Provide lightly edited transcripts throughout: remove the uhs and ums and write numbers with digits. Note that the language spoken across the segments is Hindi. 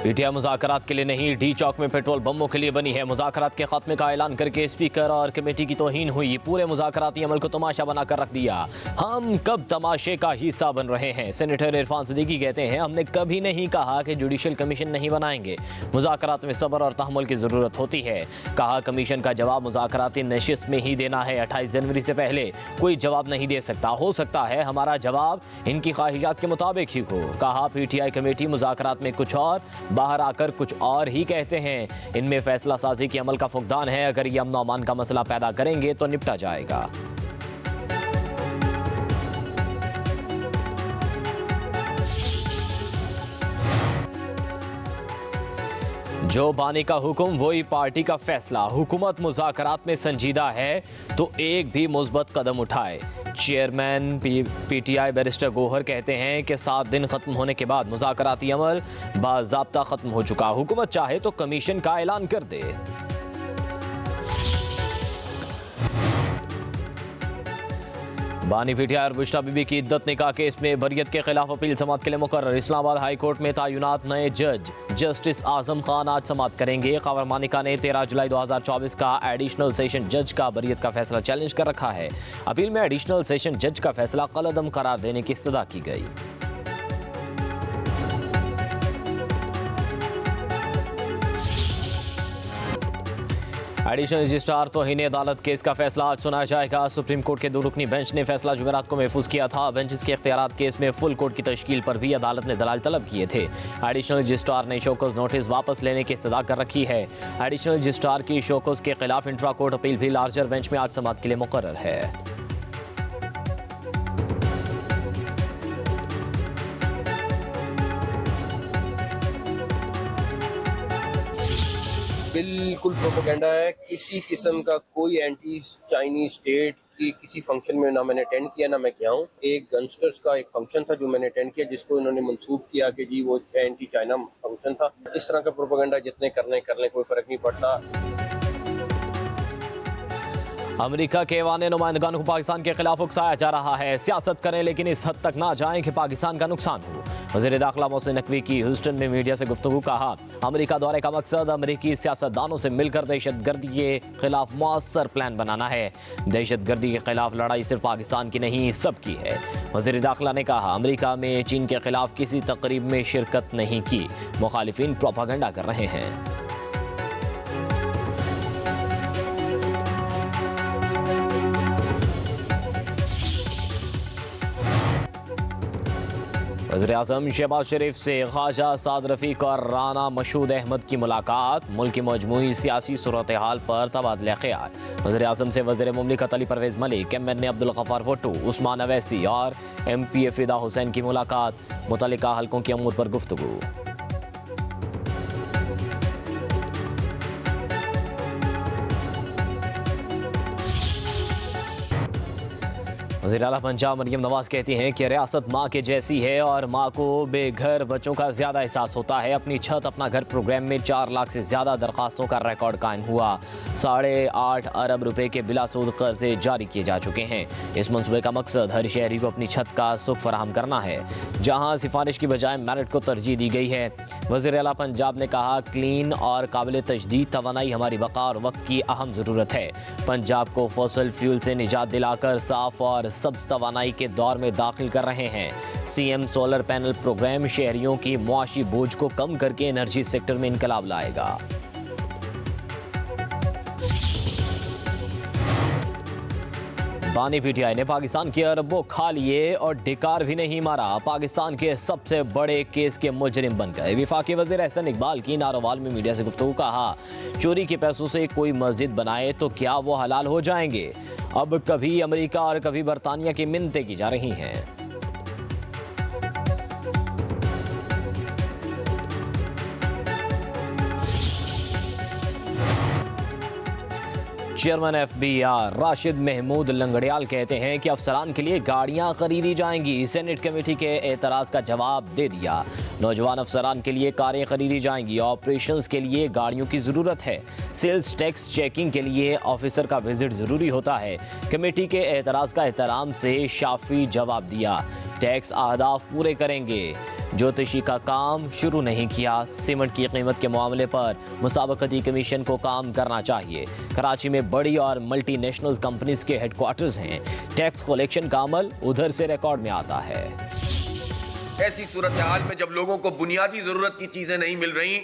पीटीआई मुज़ाकरात के लिए नहीं, डी चौक में पेट्रोल बमों के लिए बनी है। मुज़ाकरात के खात्मे का ऐलान करके स्पीकर और कमेटी की तौहीन हुई। पूरे मुज़ाकराती अमल को तमाशा बनाकर रख दिया। हम कब तमाशे का हिस्सा बन रहे हैं? सेनेटर इरफान सिद्दीकी कहते हैं, हमने कभी नहीं कहा कि जुडिशल कमीशन नहीं बनाएंगे। मुज़ाकरात में सब्र और तहम्मुल की ज़रूरत होती है। कहा, कमीशन का जवाब मुज़ाकराती नशिस्त में ही देना है। 28 जनवरी से पहले कोई जवाब नहीं दे सकता। हो सकता है हमारा जवाब इनकी ख्वाहिशात के मुताबिक ही हो। कहा, पीटीआई कमेटी मुज़ाकरात में कुछ और, बाहर आकर कुछ और ही कहते हैं। इनमें फैसला साजी के अमल का फुकदान है। अगर ये अमन और अमान का मसला पैदा करेंगे तो निपटा जाएगा। जो बानी का हुक्म वही पार्टी का फैसला। हुकूमत मुज़ाकरात में संजीदा है तो एक भी मुस्बत कदम उठाए। चेयरमैन पीटीआई बैरिस्टर गोहर कहते हैं कि 7 दिन खत्म होने के बाद मुज़ाकराती अमल बाज़ाब्ता खत्म हो चुका। हुकूमत चाहे तो कमीशन का ऐलान कर दे। बानी पीटीआई और बुशरा बीबी की इद्दत निकाह केस में बरियत के खिलाफ अपील समाअत के लिए मुकर्रर। इस्लामाबाद हाई कोर्ट में तैनात नए जज जस्टिस आजम खान आज समाअत करेंगे। खबर मानिका ने 13 जुलाई 2024 का एडिशनल सेशन जज का बरियत का फैसला चैलेंज कर रखा है। अपील में एडिशनल सेशन जज का फैसला कलअदम करार देने की इस्तदा की गई। एडिशनल रजिस्ट्रार तौहीन अदालत केस का फैसला आज सुनाया जाएगा। सुप्रीम कोर्ट के 2 रुकनी बेंच ने फैसला जुमेरात को महफूज किया था। बेंच के इख्तियारात केस में फुल कोर्ट की तश्कील पर भी अदालत ने दलाल तलब किए थे। एडिशनल रजिस्ट्रार ने शोकॉज नोटिस वापस लेने की इस्तदा कर रखी है। एडिशनल रजिस्ट्रार की शोकॉज के खिलाफ इंट्रा कोर्ट अपील भी लार्जर बेंच में आज समाअत के लिए मुकर्रर है। बिल्कुल प्रोपेगेंडा है। किसी किस्म का कोई एंटी चाइनीज स्टेट की किसी फंक्शन में ना मैंने अटेंड किया ना मैं गया हूँ। एक गंगस्टर्स का एक फंक्शन था जो मैंने अटेंड किया, जिसको इन्होंने मंसूब किया कि जी वो एंटी चाइना फंक्शन था। इस तरह का प्रोपेगेंडा जितने करने कर लें, कोई फर्क नहीं पड़ता। अमेरिका के ऐवान नुमाइंदगान को पाकिस्तान के खिलाफ उकसाया जा रहा है। सियासत करें लेकिन इस हद तक ना जाएं कि पाकिस्तान का नुकसान हो। वज़ीर दाखिला मोहसिन नकवी की ह्यूस्टन में मीडिया से गुफ्तगू। कहा, अमेरिका दौरे का मकसद अमेरिकी सियासतदानों से मिलकर दहशतगर्दी के खिलाफ मुअस्सर प्लान बनाना है। दहशतगर्दी के खिलाफ लड़ाई सिर्फ पाकिस्तान की नहीं, सबकी है। वज़ीर दाखिला ने कहा, अमेरिका में चीन के खिलाफ किसी तकरीब में शिरकत नहीं की। मुखालिफिन प्रोपागेंडा कर रहे हैं। वज़ीर-ए-आज़म शहबाज शरीफ से ख्वाजा साद रफ़ीक और राना मशहूद अहमद की मुलाकात। मुल्क की मजमूई सियासी सूरत हाल पर तबादला ख्याल। वज़ीर-ए-आज़म से वज़ीर मुमलिकत अली परवेज़ मलिक, एम.एन.ए. अब्दुल गफ्फार भुट्टो, उस्मान अवैसी और MP फिदा हुसैन की मुलाकात। मुतल्लिका हलकों की अमूर पर गुफ्तगू। वज़ीर आला पंजाब मरियम नवाज कहती हैं कि रियासत माँ के जैसी है और माँ को बेघर बच्चों का ज़्यादा एहसास होता है। अपनी छत अपना घर प्रोग्राम में 4 लाख से ज़्यादा दरख्वास्तों का रिकॉर्ड कायम हुआ। 8.5 अरब रुपए के बिलासूद कर्जे जारी किए जा चुके हैं। इस मंसूबे का मकसद हर शहरी को अपनी छत का सुख फराहम करना है, जहाँ सिफारिश की बजाय मेरिट को तरजीह दी गई है। वज़ीर आला पंजाब ने कहा, क्लीन और काबिल तजदीद तवानाई हमारी बका और वक्त की अहम ज़रूरत है। पंजाब को फॉसिल फ्यूल से निजात दिलाकर साफ और सब्ज़ तवानाई के दौर में दाखिल कर रहे हैं। CM सोलर पैनल प्रोग्राम शहरियों की मुआशी बोझ को कम करके एनर्जी सेक्टर में इनकलाब लाएगा। बानी पीटीआई ने पाकिस्तान के अरबों खा लिए और डिकार भी नहीं मारा। पाकिस्तान के सबसे बड़े केस के मुजरिम बन गए। वफाकी वज़ीर एहसन इकबाल की नारोवाल में मीडिया से गुफ्तगू। कहा, चोरी के पैसों से कोई मस्जिद बनाए तो क्या वो हलाल हो जाएंगे? अब कभी अमेरिका और कभी बरतानिया की मिन्नतें की जा रही हैं। चेयरमैन FBR राशिद महमूद लंगड़ियाल कहते हैं कि अफसरान के लिए गाड़ियां खरीदी जाएंगी। सेनेट कमेटी के एतराज़ का जवाब दे दिया। नौजवान अफसरान के लिए कारें खरीदी जाएंगी। ऑपरेशंस के लिए गाड़ियों की ज़रूरत है। सेल्स टैक्स चेकिंग के लिए ऑफिसर का विजिट ज़रूरी होता है। कमेटी के एतराज़ का एहतराम से शाफी जवाब दिया। टैक्स अहदाफ पूरे करेंगे। ज्योतिषी का काम शुरू नहीं किया। सीमेंट की कीमत के मामले पर मुसाबकती कमीशन को काम करना चाहिए। कराची में बड़ी और मल्टीनेशनल कंपनीज के हेडक्वार्टर्स हैं। टैक्स कलेक्शन का अमल उधर से रिकॉर्ड में आता है। ऐसी सूरत हाल में जब लोगों को बुनियादी जरूरत की चीजें नहीं मिल रही,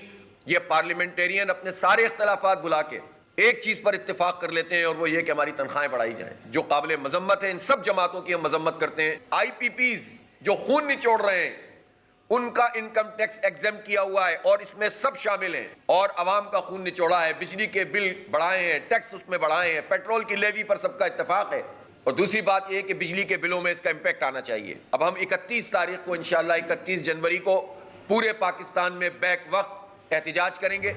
ये पार्लियामेंटेरियन अपने सारे इख्तलाफात भुला के एक चीज पर इत्तेफाक कर लेते हैं और वो ये कि हमारी तनख्वाहें बढ़ाई जाएं, जो काबिल मजम्मत है। इन सब जमातों की हम मजम्मत करते हैं। IPPs जो खून निचोड़ रहे हैं, उनका इनकम टैक्स एग्जेम किया हुआ है और इसमें सब शामिल हैं, और अवाम का खून निचोड़ा है। बिजली के बिल बढ़ाए हैं, टैक्स उसमें बढ़ाए हैं, पेट्रोल की लेवी पर सबका इत्तेफाक है। और दूसरी बात यह कि बिजली के बिलों में इसका इम्पैक्ट आना चाहिए। अब हम 31 तारीख को इंशाल्लाह 31 जनवरी को पूरे पाकिस्तान में बैक वक्त एहतिजाज करेंगे।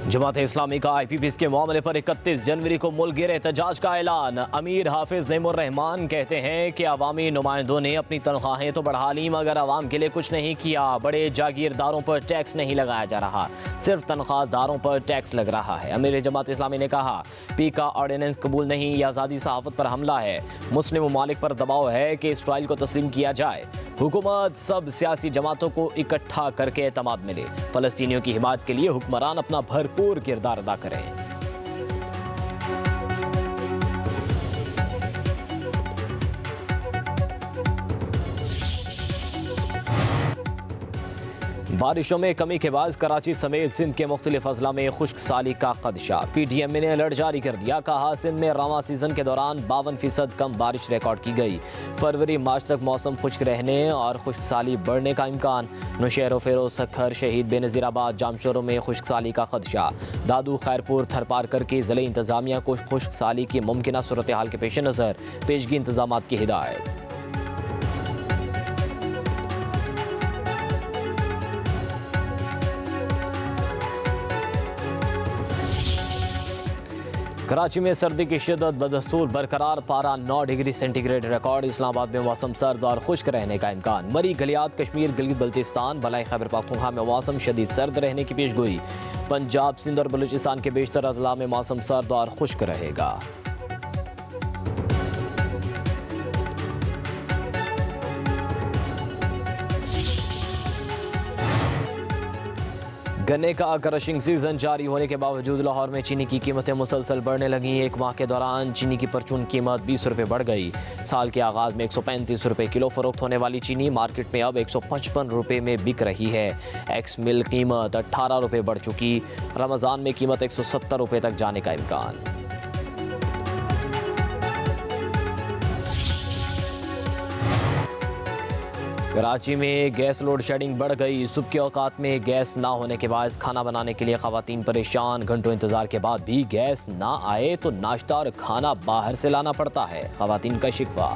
जमात इस्लामी का IPPs के मामले पर 31 जनवरी को मुल्क-गिर एहतजाज का ऐलान। अमीर हाफिज ज़ैमुर रहमान कहते हैं कि अवामी नुमाइंदों ने अपनी तनख्वाहें तो बढ़ा ली, मगर अवाम के लिए कुछ नहीं किया। बड़े जागीरदारों पर टैक्स नहीं लगाया जा रहा, सिर्फ तनख्वाहदारों पर टैक्स लग रहा है। अमीर जमात इस्लामी ने कहा, पी का ऑर्डिनेंस कबूल नहीं, यह आज़ादी सहाफ़त पर हमला है। मुस्लिम ममालिक पर दबाव है कि इस ट्रायल को तस्लीम किया जाए। हुकूमत सब सियासी जमातों को इकट्ठा करके एतमाद मिले। फ़लस्तीनियों की हिमायत के लिए हुक्मरान अपना भरपूर किरदार अदा करें। बारिशों में कमी के बाद कराची समेत सिंध के मुख्तलिफ अजला में खुश्क साली का खदशा। PTM ने अलर्ट जारी कर दिया। कहा, सिंध में रवां सीजन के दौरान 52% कम बारिश रिकॉर्ड की गई। फरवरी मार्च तक मौसम खुश्क रहने और खुश्क साली बढ़ने का इम्कान। नौशहर फिरोज सखर, शहीद बेनज़ीराबाद, जामशोरों में खुश्क साली का खदशा। दादू, खैरपुर, थरपार करके ज़िले इंतजामिया को खुश्क साली की मुमकिन सूरत हाल के पेश नज़र पेशगी इंतजाम की हिदायत। कराची में सर्दी की शिद्दत बदस्तूर बरकरार। पारा 9 डिग्री सेंटीग्रेड रिकॉर्ड। इस्लामाबाद में मौसम सर्द और खुश्क रहने का इम्कान। मरी, गलियात, कश्मीर, गिलगित बल्तिस्तान, बलाई खैबर पख्तूनख्वा में मौसम शदीद सर्द रहने की पेशगोई। पंजाब, सिंध और बलूचिस्तान के बेशतर अजला में मौसम सर्द और खुश्क रहेगा। गन्ने का क्रशिंग सीजन जारी होने के बावजूद लाहौर में चीनी की कीमतें मुसलसल बढ़ने लगीं। एक माह के दौरान चीनी की परचून कीमत 20 रुपये बढ़ गई। साल के आगाज में 135 रुपये किलो फरोख्त होने वाली चीनी मार्केट में अब 155 रुपये में बिक रही है। एक्स मिल कीमत 18 रुपये बढ़ चुकी। रमज़ान में कीमत 170 रुपये तक जाने का इम्कान। कराची में गैस लोड शेडिंग बढ़ गई। सुबह के औकात में गैस ना होने के बाद खाना बनाने के लिए खवातीन परेशान। घंटों इंतजार के बाद भी गैस ना आए तो नाश्ता और खाना बाहर से लाना पड़ता है। खवातीन का शिकवा।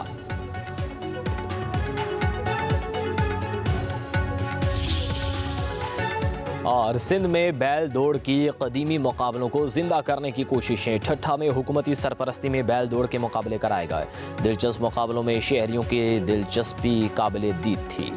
और सिंध में बैल दौड़ की कदीमी मुकाबलों को जिंदा करने की कोशिशें। ठट्ठा में हुकूमती सरपरस्ती में बैल दौड़ के मुकाबले कराए गए। दिलचस्प मुकाबलों में शहरियों की दिलचस्पी काबिल दीद थी।